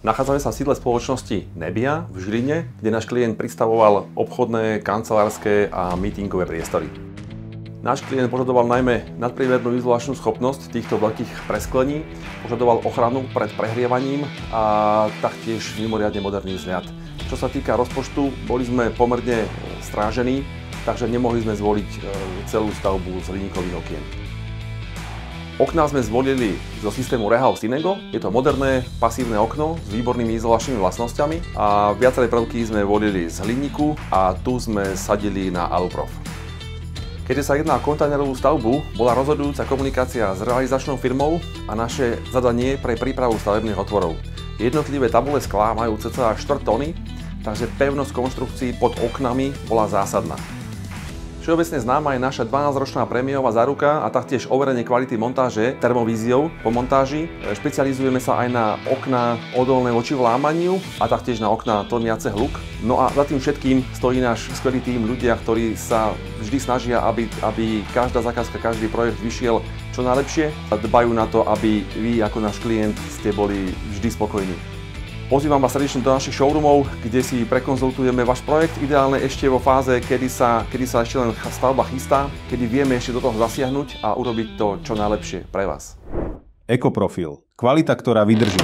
Nachádzame sa v sídle spoločnosti Nebia v Žiline, kde náš klient pristavoval obchodné, kancelárske a meetingové priestory. Náš klient požadoval najmä nadpriemernou izolačnú schopnosť týchto veľkých presklení, požadoval ochranu pred prehrievaním a taktiež mimoriadne moderný vzhľad. Čo sa týka rozpočtu, boli sme pomerne strážení, takže nemohli sme zvoliť celú stavbu z hliníkových okien. Okná sme zvolili zo systému Rehouse Inego. Je to moderné, pasívne okno s výbornými izolačnými vlastnosťami a viaceré prvky sme volili z hliníku a tu sme sadili na Aluprof. Keďže sa jedná o kontajnerovú stavbu, bola rozhodujúca komunikácia s realizačnou firmou a naše zadanie pre prípravu stavebných otvorov. Jednotlivé tabule skla majú cca 4 tony, takže pevnosť konštrukcií pod oknami bola zásadná. Všeobecne známa je naša 12-ročná prémiová záruka a taktiež overenie kvality montáže termovíziou po montáži. Špecializujeme sa aj na okná odolné voči vlámaniu a taktiež na okná tlmiace hluk. No a za tým všetkým stojí náš skvelý tím, ľudia, ktorí sa vždy snažia, aby každá zákazka, každý projekt vyšiel čo najlepšie a dbajú na to, aby vy ako náš klient ste boli vždy spokojní. Pozývam vás srdečne do našich showroomov, kde si prekonzultujeme váš projekt, ideálne ešte vo fáze, kedy sa ešte len stavba chystá, kedy vieme ešte do toho zasiahnuť a urobiť to čo najlepšie pre vás. Ekoprofil. Kvalita, ktorá vydrží.